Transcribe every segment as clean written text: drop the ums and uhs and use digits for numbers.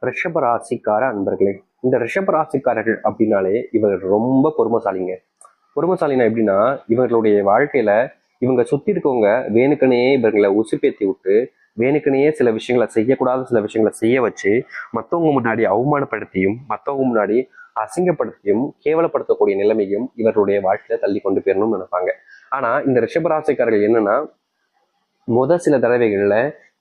ரிஷப ராசிக்கார அன்பர்களே, இந்த ரிஷப ராசிக்காரர்கள் அப்படின்னாலே இவர்கள் ரொம்ப பொறுமைசாலிங்க. பொறுமைசாலினா எப்படின்னா, இவர்களுடைய வாழ்க்கையில இவங்க சுத்தி இருக்கவங்க வேணுக்கனையே இவர்களை உசுப்பேத்தி விட்டு, வேணுக்கனையே சில விஷயங்களை செய்யக்கூடாத சில விஷயங்களை செய்ய வச்சு, மற்றவங்க முன்னாடி அவமானப்படுத்தியும் மற்றவங்க முன்னாடி அசிங்கப்படுத்தியும் கேவலப்படுத்தக்கூடிய நிலைமையும் இவர்களுடைய வாழ்க்கையில தள்ளி கொண்டு போயிடணும்னு நினைப்பாங்க. ஆனா இந்த ரிஷபராசிக்காரர்கள் என்னன்னா, சில தடவைகள்ல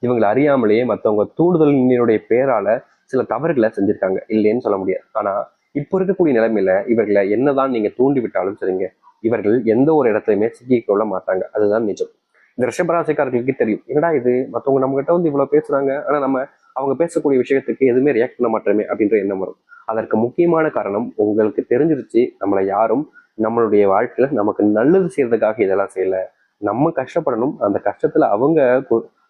இவங்களை அறியாமலேயே மற்றவங்க தூண்டுதலினுடைய பேரால சில தவறுகளை செஞ்சிருக்காங்க, இல்லைன்னு சொல்ல முடியாது. ஆனா இப்போ இருக்கக்கூடிய நிலைமையில இவர்களை என்னதான் நீங்க தூண்டி விட்டாலும் சரிங்க, இவர்கள் எந்த ஒரு இடத்துலையுமே சிக்கிக்கொள்ள மாட்டாங்க. அதுதான் நிஜம். இந்த ரிஷபராசிக்காரர்களுக்கு தெரியும், என்னடா இது மற்றவங்க நம்ம கிட்ட வந்து இவ்வளவு பேசுறாங்க, ஆனா நம்ம அவங்க பேசக்கூடிய விஷயத்துக்கு எதுவுமே ரியாக்ட் பண்ண மாட்டோமே அப்படின்ற எண்ணம் வரும். அதற்கு முக்கியமான காரணம் உங்களுக்கு தெரிஞ்சிருச்சு, நம்மளை யாரும் நம்மளுடைய வாழ்க்கையில நமக்கு நல்லது செய்யறதுக்காக இதெல்லாம் செய்யல, நம்ம கஷ்டப்படணும், அந்த கஷ்டத்துல அவங்க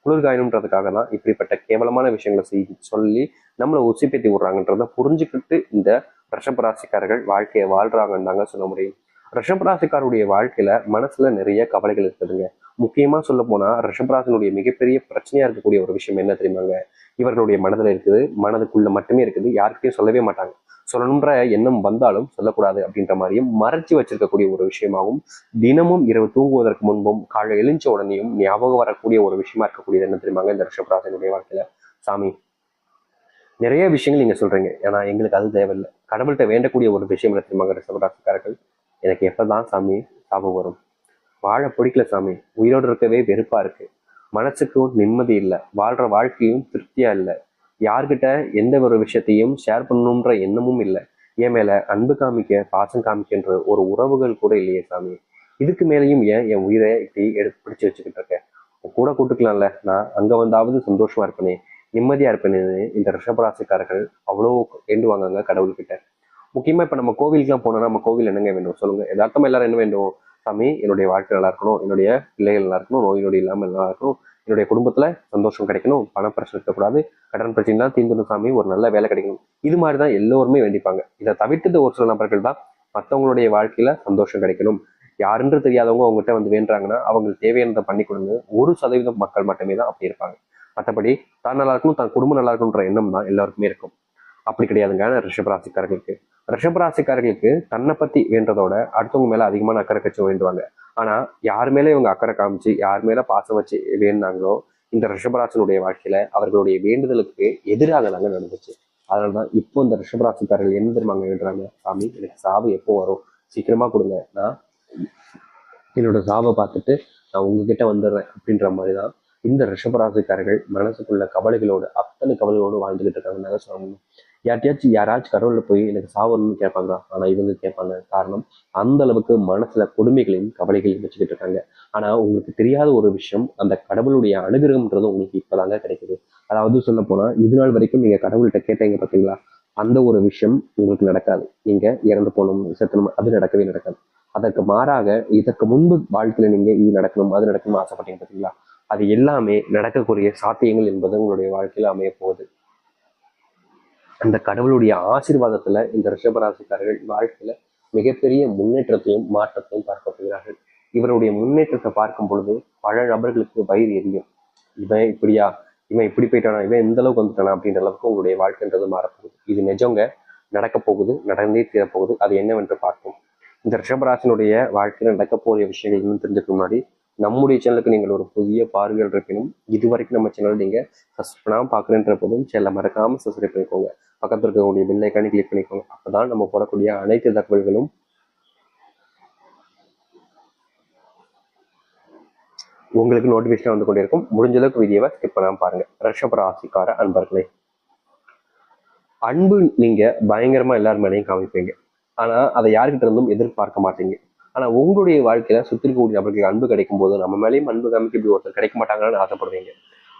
குளிர்காயணுன்றதுக்காக தான் இப்படிப்பட்ட கேவலமான விஷயங்களை சொல்லி நம்மளை உசிப்பேத்தி விடுறாங்கன்றத புரிஞ்சுக்கிட்டு இந்த ரிஷபராசிக்காரர்கள் வாழ்க்கையை வாழ்றாங்கன்னு தாங்க சொல்ல முடியும். ரிஷபராசிக்காருடைய வாழ்க்கையில மனசுல நிறைய கவலைகள் இருக்குதுங்க. முக்கியமா சொல்ல போனா ரிஷபராசினுடைய மிகப்பெரிய பிரச்சனையா இருக்கக்கூடிய ஒரு விஷயம் என்ன தெரியுமாங்க, இவர்களுடைய மனதில் இருக்குது, மனதுக்குள்ள மட்டுமே இருக்குது, யாருக்கிட்டையும் சொல்லவே மாட்டாங்க. சொல்லணுன்ற எண்ணம் வந்தாலும் சொல்லக்கூடாது அப்படின்ற மாதிரியும் மறைச்சு வச்சிருக்கக்கூடிய ஒரு விஷயமாகவும், தினமும் இரவு தூங்குவதற்கு முன்பும் காலை எழுஞ்ச உடனேயும் ஞாபகம் வரக்கூடிய ஒரு விஷயமா இருக்கக்கூடியது என்ன தெரியுமாங்க இந்த ரிஷபராசினுடைய வாழ்க்கையில, சாமி நிறைய விஷயங்கள் நீங்க சொல்றீங்க, ஏன்னா எங்களுக்கு அது தேவையில்லை. கடவுள்கிட்ட வேண்டக்கூடிய ஒரு விஷயம் என்ன தெரியுமாங்க ரிஷபராசிக்காரர்கள், எனக்கு எப்பதான் சாமி சாபம் வரும், வாழ பிடிக்கல சாமி, உயிரோடு இருக்கவே வெறுப்பா இருக்கு, மனசுக்கும் நிம்மதி இல்லை, வாழ்ற வாழ்க்கையும் திருப்தியா இல்லை, யார்கிட்ட எந்த ஒரு விஷயத்தையும் ஷேர் பண்ணணுன்ற எண்ணமும் இல்லை, என் மேல அன்பு காமிக்க பாசம் காமிக்கின்ற ஒரு உறவுகள் கூட இல்லையே சாமி, இதுக்கு மேலேயும் ஏன் என் உயிரை இப்படி எடுத்து பிடிச்சு வச்சுக்கிட்டு இருக்கேன், கூட கூட்டுக்கலாம்ல, நான் அங்க வந்தாவது சந்தோஷமா இருப்பேனே, நிம்மதியா இருப்பேன்னு இந்த ரிஷபராசிக்காரர்கள் அவ்வளோ வேண்டுவாங்க கடவுள்கிட்ட. முக்கியமா இப்ப நம்ம கோவிலுக்குலாம் போனோம்னா நம்ம கோவில் என்னங்க வேண்டும் சொல்லுங்க, எதார்த்தமா எல்லாரும் என்ன வேண்டும், சாமி என்னுடைய வாழ்க்கை நல்லா இருக்கணும், என்னுடைய பிள்ளைகள் நல்லா இருக்கணும், நோய் நொடி இல்லாமல் நல்லா இருக்கணும், என்னுடைய குடும்பத்துல சந்தோஷம் கிடைக்கணும், பண பிரச்சனை இருக்கக்கூடாது, கடன் பிரச்சனை தான் தீர்ந்துடும் சாமி, ஒரு நல்ல வேலை கிடைக்கணும், இது மாதிரிதான் எல்லோருமே வேண்டிப்பாங்க. இதை தவிர்த்து ஒரு சில நபர்கள் தான் மற்றவங்களுடைய வாழ்க்கையில சந்தோஷம் கிடைக்கணும், யாருன்று தெரியாதவங்க அவங்ககிட்ட வந்து வேண்டாங்கன்னா அவங்களுக்கு தேவையானதை பண்ணி கொடுங்க. 1% மக்கள் மட்டுமே தான் அப்படி இருப்பாங்க. மற்றபடி தான் நல்லா இருக்கணும், தான் குடும்பம் நல்லா இருக்கணுன்ற எண்ணம் தான் எல்லாருக்குமே இருக்கும். அப்படி கிடையாதுங்க ரிஷபராசிக்காரர்களுக்கு. ரிஷபராசிக்காரர்களுக்கு தன்னை பத்தி வேண்டதோட அடுத்தவங்க மேல அதிகமான அக்கறை கட்சி வேண்டுவாங்க. ஆனா யார் மேல இவங்க அக்கறை காமிச்சு யார் மேல பாசம் வச்சு வேண்டாங்களோ இந்த ரிஷபராசினுடைய வாழ்க்கையில அவர்களுடைய வேண்டுதலுக்கு எதிராக தாங்க நடந்துச்சு. அதனாலதான் இப்போ இந்த ரிஷபராசிக்காரர்கள் என்ன தெரியுமாங்க வேண்டுறாங்க, சாமி எனக்கு சாவு எப்போ வரும், சீக்கிரமா கொடுங்க, நான் என்னோட சாவை பார்த்துட்டு நான் உங்ககிட்ட வந்துடுறேன் அப்படின்ற மாதிரிதான் இந்த ரிஷபராசிக்காரர்கள் மனசுக்குள்ள கவலைகளோடு அத்தனை கவலைகளோடு வாழ்ந்துகிட்டு இருக்காங்க சொல்லணும். யாராச்சும் கடவுள்ல போய் எனக்கு சாவணும்னு கேட்பாங்க, ஆனா இவங்க கேட்பாங்க. காரணம், அந்த அளவுக்கு மனசுல கொடுமைகளையும் கவலைகளையும் வச்சுக்கிட்டு இருக்காங்க. ஆனா உங்களுக்கு தெரியாத ஒரு விஷயம், அந்த கடவுளுடைய அனுகிரகம்ன்றது உங்களுக்கு இப்பதாங்க கிடைக்குது. அதாவது சொல்ல போனா இது நாள் வரைக்கும் நீங்க கடவுள்கிட்ட கேட்டீங்க பார்த்தீங்களா, அந்த ஒரு விஷயம் உங்களுக்கு நடக்காது. நீங்க இறந்து போகணும் செத்தணும் அது நடக்கவே நடக்காது. அதற்கு மாறாக இதற்கு முன்பு வாழ்க்கையில நீங்க இது நடக்கணும் அது நடக்கணும்னு ஆசைப்பட்டீங்க பார்த்தீங்களா, அது எல்லாமே நடக்கக்கூடிய சாத்தியங்கள் என்பது உங்களுடைய வாழ்க்கையில அமைய போகுது. அந்த கடவுளுடைய ஆசீர்வாதத்துல இந்த ரிஷபராசிக்காரர்கள் வாழ்க்கையில மிகப்பெரிய முன்னேற்றத்தையும் மாற்றத்தையும் பார்க்க போகிறார்கள். இவருடைய முன்னேற்றத்தை பார்க்கும் பொழுது பல நபர்களுக்கு வயிறு எரியும், இவன் இப்படியா, இவன் இப்படி போயிட்டானா, இவன் எந்த அளவுக்கு வந்துட்டானா அப்படின்ற அளவுக்கு உங்களுடைய வாழ்க்கைன்றது மாறப்போகுது. இது நிஜங்க, நடக்க போகுது, நடந்தே தீரப்போகுது. அது என்னவென்று பார்ப்போம். இந்த ரிஷபராசினுடைய வாழ்க்கையில் நடக்க போகிற விஷயங்கள் இன்னும் தெரிஞ்சுக்க முன்னாடி நம்முடைய சேனலுக்கு நீங்கள் ஒரு புதிய பார்வைகள் இருக்கணும். இது வரைக்கும் நம்ம சேனல் நீங்க சப்ஸ்கிரைப் பண்ணாமல் பார்க்குறேன்ற போதும் சேனலை மறக்காம சப்ஸ்கிரைப் பண்ணிக்கோங்க. பக்கத்தில் இருக்கக்கூடிய பெல் ஐக்கானை கிளிக் பண்ணிக்கோங்க. அப்பதான் நம்ம போடக்கூடிய அனைத்து தகவல்களும் உங்களுக்கு நோட்டிபிகேஷன் வந்து கொண்டே இருக்கும். முடிஞ்ச அளவுக்கு வீடியோவை ஸ்கிப் பண்ணாம பாருங்க. ரிஷபராசிக்கார அன்பர்களே, அன்பு நீங்க பயங்கரமா எல்லார் மேலேயும் காமிப்பீங்க, ஆனா அதை யாருக்கிட்ட இருந்தும் எதிர்பார்க்க மாட்டீங்க. ஆனா உங்களுடைய வாழ்க்கையில சுத்தி இருக்கக்கூடிய நபர்களுக்கு அன்பு கிடைக்கும் போது நம்ம மேலேயும் அன்பு காமிக்க இப்படி ஒருத்தர் கிடைக்க மாட்டாங்கன்னு ஆசைப்படுவீங்க.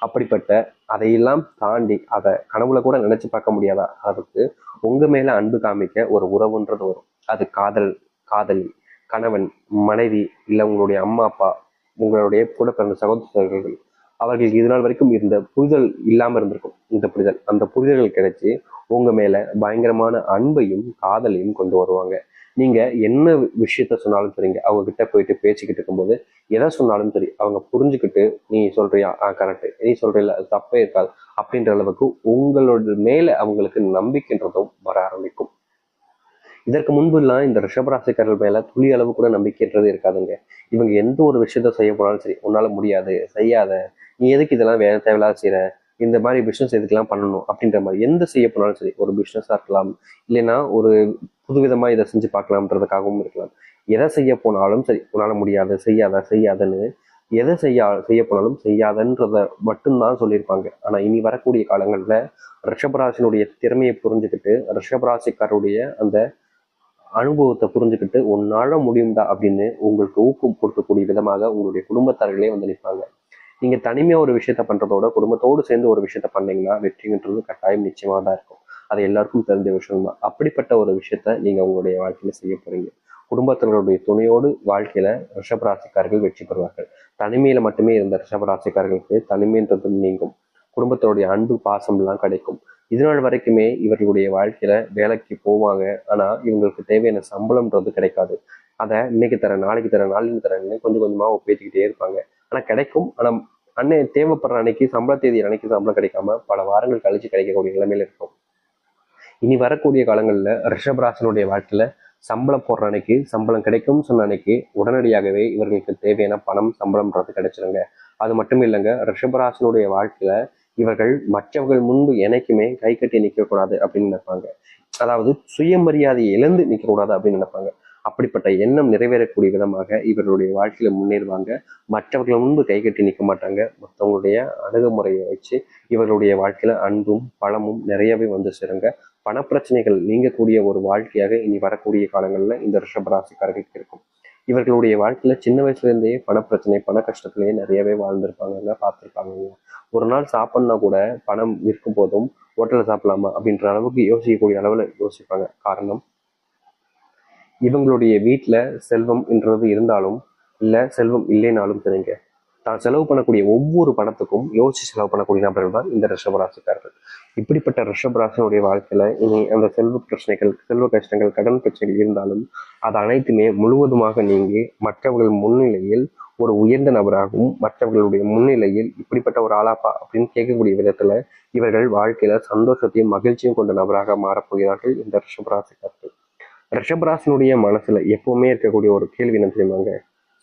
அப்படிப்பட்ட அதையெல்லாம் தாண்டி அதை கனவுல கூட நினைச்சு பார்க்க முடியாத அளவுக்கு உங்க மேல அன்பு காமிக்க ஒரு உறவுன்றது வரும். அது காதல், காதலி, கணவன், மனைவி, இல்லை உங்களுடைய அம்மா அப்பா, உங்களுடைய கூட பிறந்த சகோதரர்கள், அவர்களுக்கு இது நாள் வரைக்கும் இருந்த புரிதல் இல்லாம இருந்திருக்கும். இந்த புரிதல், அந்த புரிதல்கள் கிடைச்சி உங்க மேல பயங்கரமான அன்பையும் காதலையும் கொண்டு வருவாங்க. நீங்க என்ன விஷயத்த சொன்னாலும் சரிங்க, அவங்க கிட்ட போயிட்டு பேசிக்கிட்டு இருக்கும்போது எதை சொன்னாலும் சரி அவங்க புரிஞ்சுக்கிட்டு, நீ சொல்றியா கரெக்ட், நீ சொல்றீல அது தப்பே இருக்காது அப்படின்ற அளவுக்கு உங்களோட மேல அவங்களுக்கு நம்பிக்கைன்றதும் வர ஆரம்பிக்கும். இதற்கு முன்புலாம் இந்த ரிஷபராசிக்காரர்கள் மேல துளி அளவு கூட நம்பிக்கைன்றது இருக்காதுங்க. இவங்க எந்த ஒரு விஷயத்த செய்ய போனாலும் சரி, உன்னால முடியாது, செய்யாத, நீ எதுக்கு இதெல்லாம் வேற தேவையில்லாத செய்யற, இந்த மாதிரி பிசினஸ் எதுக்கெல்லாம் பண்ணணும் அப்படின்ற மாதிரி எந்த செய்ய போனாலும் சரி, ஒரு பிசினஸா இருக்கலாம், இல்லைன்னா ஒரு புதுவிதமா இதை செஞ்சு பார்க்கலாம்ன்றதுக்காகவும் இருக்கலாம். எதை செய்ய போனாலும் சரி, உன்னால முடியாது, செய்யாத, செய்யாதன்னு எதை செய்ய போனாலும் செய்யாதன்றத மட்டும்தான் சொல்லியிருப்பாங்க. ஆனா இனி வரக்கூடிய காலங்கள்ல ரிஷபராசினுடைய திறமையை புரிஞ்சுக்கிட்டு, ரிஷபராசிக்காருடைய அந்த அனுபவத்தை புரிஞ்சுக்கிட்டு உன்னால முடியும்டா அப்படின்னு உங்களுக்கு ஊக்கம் கொடுக்கக்கூடிய விதமாக உங்களுடைய குடும்பத்தார்களே வந்து நிற்பாங்க. நீங்க தனிமையா ஒரு விஷயத்த பண்றதோட குடும்பத்தோடு சேர்ந்து ஒரு விஷயத்த பண்ணீங்கன்னா வெற்றின்றது கட்டாயம் நிச்சயமா தான் இருக்கும். அது எல்லாருக்கும் தெரிஞ்ச விஷயம் தான். அப்படிப்பட்ட ஒரு விஷயத்த நீங்க உங்களுடைய வாழ்க்கையில செய்ய போறீங்க. குடும்பத்தினருடைய துணையோடு வாழ்க்கையில ரிஷபராசிக்காரர்கள் வெற்றி பெறுவார்கள். தனிமையில மட்டுமே இருந்த ரிஷபராசிக்காரர்களுக்கு தனிமைன்றது நீங்கும். குடும்பத்தினுடைய அன்பு பாசம் எல்லாம் கிடைக்கும். இதுநாள் வரைக்குமே இவர்களுடைய வாழ்க்கையில வேலைக்கு போவாங்க. ஆனா இவங்களுக்கு தேவையான சம்பளம்ன்றது கிடைக்காது. அதை இன்னைக்கு தரேன், நாளைக்கு தரேன், நாளைக்கு தரேன்னு கொஞ்சம் கொஞ்சமா ஒப்பேத்திக்கிட்டே இருப்பாங்க. ஆனா கிடைக்கும். ஆனா அன்னை தேவைப்படுற அன்னைக்கு சம்பள தேதி அன்னைக்கு சம்பளம் கிடைக்காம பல வாரங்கள் கழிச்சு கிடைக்கக்கூடிய நிலைமையில இருக்கும். இனி வரக்கூடிய காலங்களில் ரிஷபராசனுடைய வாழ்க்கையில சம்பளம் போடுற அன்னைக்கு சம்பளம் கிடைக்கும்னு சொன்ன அன்னைக்கு உடனடியாகவே இவர்களுக்கு தேவையான பணம் சம்பளம்ன்றது கிடைச்சிருங்க. அது மட்டும் இல்லைங்க, ரிஷபராசனுடைய வாழ்க்கையில இவர்கள் மற்றவர்கள் முன்பு என்னைக்குமே கை கட்டி நிற்க கூடாது அப்படின்னு நினைப்பாங்க. அதாவது சுயமரியாதையை இழந்து நிற்க கூடாது அப்படின்னு நினைப்பாங்க. அப்படிப்பட்ட எண்ணம் நிறைவேறக்கூடிய விதமாக இவர்களுடைய வாழ்க்கையில முன்னேறுவாங்க. மற்றவர்கள் முன்பு கை கட்டி நிற்க மாட்டாங்க. மற்றவங்களுடைய அணுகுமுறையை வச்சு இவர்களுடைய வாழ்க்கையில அன்பும் பலமும் நிறையவே வந்து சேருங்க. பணப்பிரச்சனைகள் நீங்கக்கூடிய ஒரு வாழ்க்கையாக இனி வரக்கூடிய காலங்களில் இந்த ரிஷபராசிக்காரர்களுக்கு இருக்கும். இவர்களுடைய வாழ்க்கையில சின்ன வயசுல இருந்தே பணப்பிரச்சனை பண கஷ்டத்திலேயே நிறையவே வாழ்ந்திருப்பாங்க, பார்த்துருப்பாங்க. ஒரு நாள் சாப்பிட்னா கூட பணம் இருக்கும் போதும் ஹோட்டலில் சாப்பிடலாமா அப்படின்ற அளவுக்கு யோசிக்கக்கூடிய அளவில் யோசிப்பாங்க. காரணம், இவங்களுடைய வீட்டில் செல்வம் என்றது இருந்தாலும் இல்லை செல்வம் இல்லைனாலும் சரிங்க, தான் செலவு பண்ணக்கூடிய ஒவ்வொரு பணத்துக்கும் யோசிச்சு செலவு பண்ணக்கூடிய நபர்கள் தான் இந்த ரிஷபராசிக்காரர்கள். இப்படிப்பட்ட ரிஷபராசினுடைய வாழ்க்கையில இனி அந்த செல்வ பிரச்சனைகள், செல்வ கஷ்டங்கள், கடன் பிரச்சனைகள் இருந்தாலும் அது அனைத்துமே முழுவதுமாக நீங்கி மற்றவர்கள் முன்னிலையில் ஒரு உயர்ந்த நபராகவும் மற்றவர்களுடைய முன்னிலையில் இப்படிப்பட்ட ஒரு ஆளாப்பா அப்படின்னு கேட்கக்கூடிய விதத்துல இவர்கள் வாழ்க்கையில சந்தோஷத்தையும் மகிழ்ச்சியும் கொண்ட நபராக மாறப்போகிறார்கள் இந்த ரிஷபராசிக்காரர்கள். ரிஷபராசினுடைய மனசுல எப்பவுமே இருக்கக்கூடிய ஒரு கேள்வி என்ன தெரியுமாங்க?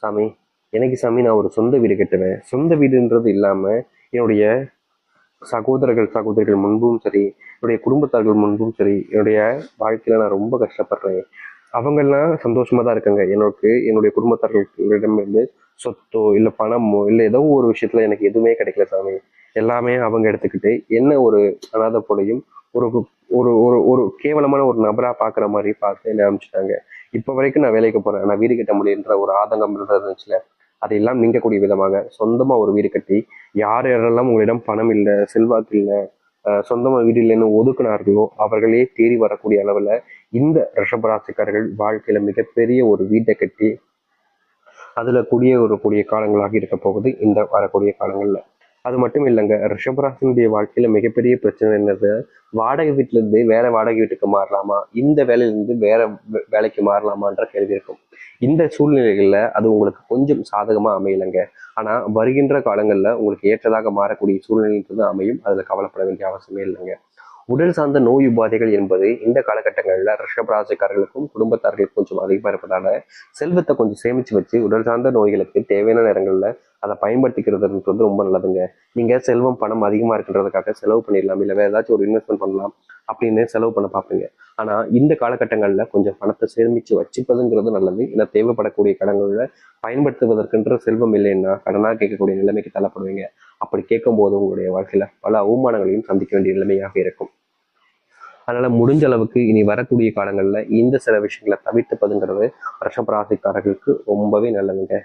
சாமி, எனக்கு சாமி நான் ஒரு சொந்த வீடு கட்டுவேன். சொந்த வீடுன்றது இல்லாம என்னுடைய சகோதரிகள் முன்பும் சரி, என்னுடைய குடும்பத்தார்கள் முன்பும் சரி, என்னுடைய வாழ்க்கையில நான் ரொம்ப கஷ்டப்படுறேன். அவங்கெல்லாம் சந்தோஷமா தான் இருக்காங்க. என்னுடைய குடும்பத்தார்களிடமிருந்து சொத்தோ இல்லை பணமோ இல்லை ஏதோ ஒரு விஷயத்துல எனக்கு எதுவுமே கிடைக்கல சாமி. எல்லாமே அவங்க எடுத்துக்கிட்டு என்ன ஒரு அனாதை போலையும் ஒரு ஒரு ஒரு ஒரு கேவலமான ஒரு நபரா பாக்குற மாதிரி பார்த்து என்ன ஆரம்பிச்சுட்டாங்க. இப்ப வரைக்கும் நான் வேலைக்கு போறேன், நான் வீடு கட்ட முடியுன்ற ஒரு ஆதங்கம் இருந்துச்சுல, அதையெல்லாம் நீங்கக்கூடிய விதமாக சொந்தமா ஒரு வீடு கட்டி யார் யாரெல்லாம் உங்களிடம் பணம் இல்லை, செல்வாக்கு இல்லை, சொந்தமா வீடு இல்லைன்னு ஒதுக்குனார்களோ அவர்களே தேடி வரக்கூடிய அளவுல இந்த ரிஷபராசிக்காரர்கள் வாழ்க்கையில மிகப்பெரிய ஒரு வீட்டை கட்டி அதுல குடியேறக்கூடிய காலங்களாக இருக்க போகுது இந்த வரக்கூடிய காலங்கள்ல. அது மட்டும் இல்லைங்க, ரிஷபராசினுடைய வாழ்க்கையில மிகப்பெரிய பிரச்சனை என்னது, வாடகை வீட்டுல இருந்து வேற வாடகை வீட்டுக்கு மாறலாமா, இந்த வேலையிலிருந்து வேற வேலைக்கு மாறலாமான்ற கேள்வி இருக்கும். இந்த சூழ்நிலைகள்ல அது உங்களுக்கு கொஞ்சம் சாதகமா அமையலைங்க. ஆனா வருகின்ற காலங்கள்ல உங்களுக்கு ஏற்றதாக மாறக்கூடிய சூழ்நிலைன்றது அமையும். அதுல கவலைப்பட வேண்டிய அவசியமே இல்லைங்க. உடல் சார்ந்த நோய் உபாதைகள் என்பது இந்த காலகட்டங்களில் ரிஷபராசிக்காரர்களுக்கும் குடும்பத்தார்களுக்கும் கொஞ்சம் அதிகமாக இருப்பதால செல்வத்தை கொஞ்சம் சேமிச்சு வச்சு உடல் சார்ந்த நோய்களுக்கு தேவையான நேரங்களில் அதை பயன்படுத்திக்கிறதுன்றது ரொம்ப நல்லதுங்க. நீங்க செல்வம் பணம் அதிகமா இருக்குன்றதுக்காக செலவு பண்ணிடலாம், இல்லை வேற ஏதாச்சும் ஒரு இன்வெஸ்ட்மெண்ட் பண்ணலாம் அப்படின்னு செலவு பண்ண பார்ப்பீங்க. ஆனா இந்த காலகட்டங்களில் கொஞ்சம் பணத்தை சேமிச்சு வச்சுப்பதுங்கிறது நல்லது. ஏன்னா தேவைப்படக்கூடிய கடன்களில் பயன்படுத்துவதற்கென்ற செல்வம் இல்லைன்னா கடனாக கேட்கக்கூடிய நிலைமைக்கு தள்ளப்படுவீங்க. அப்படி கேட்கும் போது உங்களுடைய வாழ்க்கையில பல அவமானங்களையும் சந்திக்க வேண்டிய நிலைமையாக இருக்கும். அதனால முடிஞ்ச அளவுக்கு இனி வரக்கூடிய காலங்கள்ல இந்த சில விஷயங்களை தவிர்த்துப்பதுங்கிறது ரிஷபராசிக்காரர்களுக்கு ரொம்பவே நல்லதுங்க.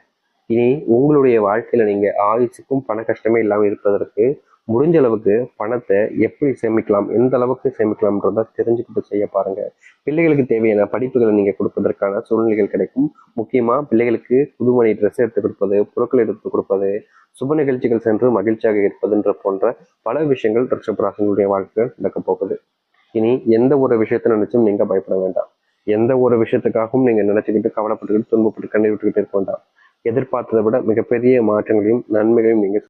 இனி உங்களுடைய வாழ்க்கையில நீங்க ஆயுசுக்கும் பண கஷ்டமே இல்லாமல் இருப்பதற்கு முடிஞ்ச அளவுக்கு பணத்தை எப்படி சேமிக்கலாம், எந்த அளவுக்கு சேமிக்கலாம்ன்றத தெரிஞ்சுக்கிட்டு செய்ய பாருங்க. பிள்ளைகளுக்கு தேவையான படிப்புகளை நீங்க கொடுப்பதற்கான சூழ்நிலைகள் கிடைக்கும். முக்கியமா பிள்ளைகளுக்கு புதுமணி ட்ரெஸ் எடுத்து கொடுப்பது, பொருட்கள் எடுத்து கொடுப்பது, சுப நிகழ்ச்சிகள் சென்று மகிழ்ச்சியாக இருப்பதுன்ற போன்ற பல விஷயங்கள் ரிஷபராசினுடைய வாழ்க்கையில் நடக்க போகுது. இனி எந்த ஒரு விஷயத்தை நினைச்சும் நீங்க பயப்பட வேண்டாம். எந்த ஒரு விஷயத்துக்காகவும் நீங்க நினைச்சுக்கிட்டு கவலைப்பட்டுக்கிட்டு துன்பப்பட்டு கண்ணீர் விட்டுக்கிட்டு இருக்க வேண்டாம். எதிர்பார்த்ததை விட மிகப்பெரிய மாற்றங்களையும் நன்மைகளையும் நீங்க